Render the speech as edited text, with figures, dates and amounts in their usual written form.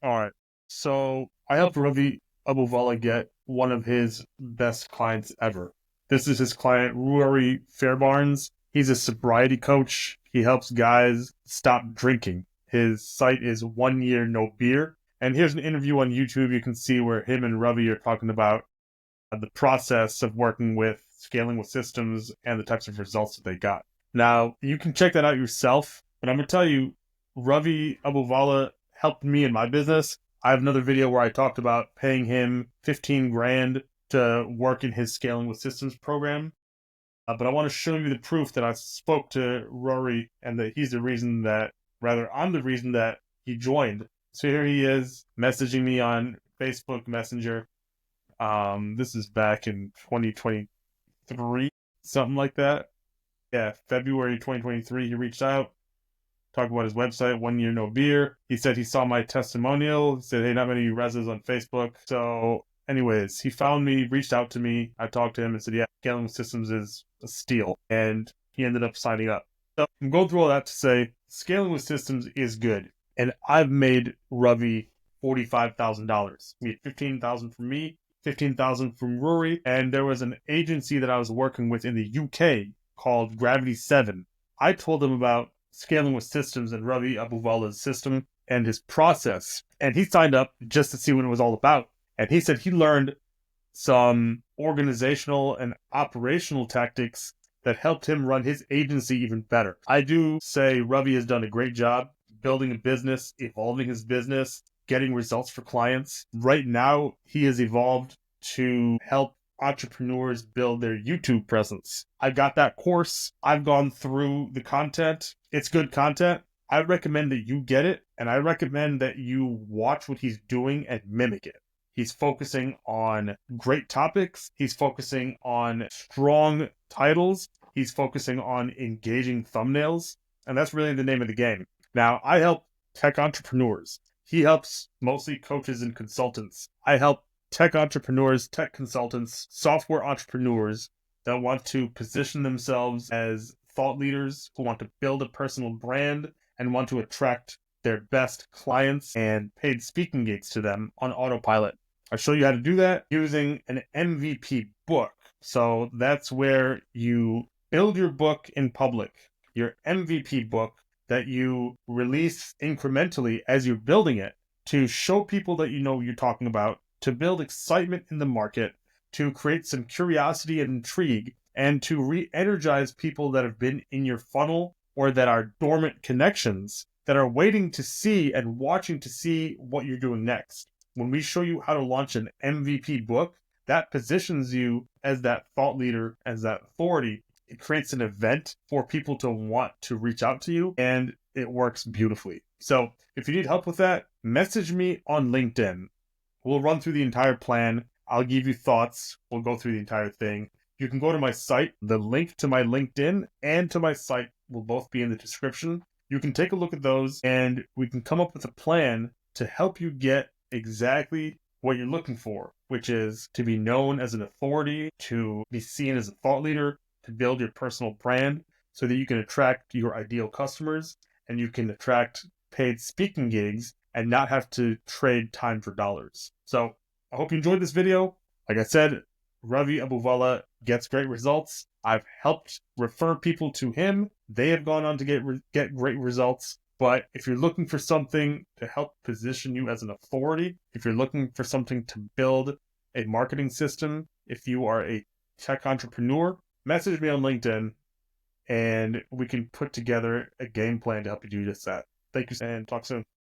All right. So I helped Ravi Abuvala get one of his best clients ever. This is his client, Rory Fairbarns. He's a sobriety coach. He helps guys stop drinking. His site is 1 year no beer. And here's an interview on YouTube you can see where him and Ravi are talking about the process of working with scaling with systems and the types of results that they got. Now, you can check that out yourself, but I'm going to tell you, Ravi Abuvala helped me in my business. I have another video where I talked about paying him 15 grand to work in his scaling with systems program. But I want to show you the proof that I spoke to Rory and that he's the reason that, rather, I'm the reason that he joined. So here he is messaging me on Facebook Messenger. This is back in 2023, something like that. Yeah, February 2023, he reached out, talked about his website, 1 year no beer. He said he saw my testimonial. He said, hey, not many reses on Facebook. So, anyways, he found me, reached out to me. I talked to him and said, yeah, scaling systems is a steal. And he ended up signing up. So I'm going through all that to say scaling with systems is good. And I've made Ravi $45,000. He had 15,000 from me, 15,000 from Rory, and there was an agency that I was working with in the UK called Gravity 7. I told him about scaling with systems and Ravi Abuvala's system and his process, and he signed up just to see what it was all about. And he said he learned some organizational and operational tactics that helped him run his agency even better. I do say Ravi has done a great job building a business, evolving his business, getting results for clients. Right now, he has evolved to help entrepreneurs build their YouTube presence. I got that course. I've gone through the content. It's good content. I recommend that you get it, and I recommend that you watch what he's doing and mimic it. He's focusing on great topics. He's focusing on strong titles. He's focusing on engaging thumbnails. And that's really the name of the game. Now, I help tech entrepreneurs. He helps mostly coaches and consultants. I help tech entrepreneurs, tech consultants, software entrepreneurs that want to position themselves as thought leaders, who want to build a personal brand and want to attract their best clients and paid speaking gigs to them on autopilot. I show you how to do that using an MVP book. So that's where you build your book in public, your MVP book that you release incrementally as you're building it to show people that you know what you're talking about, to build excitement in the market, to create some curiosity and intrigue, and to re-energize people that have been in your funnel or that are dormant connections that are waiting to see and watching to see what you're doing next. When we show you how to launch an MVP book, that positions you as that thought leader, as that authority. It creates an event for people to want to reach out to you, and it works beautifully. So if you need help with that, message me on LinkedIn. We'll run through the entire plan. I'll give you thoughts. We'll go through the entire thing. You can go to my site. The link to my LinkedIn and to my site will both be in the description. You can take a look at those, and we can come up with a plan to help you get exactly what you're looking for, which is to be known as an authority, to be seen as a thought leader, to build your personal brand so that you can attract your ideal customers and you can attract paid speaking gigs and not have to trade time for dollars. So I hope you enjoyed this video. Like I said, Ravi Abuvala gets great results. I've helped refer people to him. They have gone on to get great results. But if you're looking for something to help position you as an authority, if you're looking for something to build a marketing system, if you are a tech entrepreneur, message me on LinkedIn and we can put together a game plan to help you do just that. Thank you and talk soon.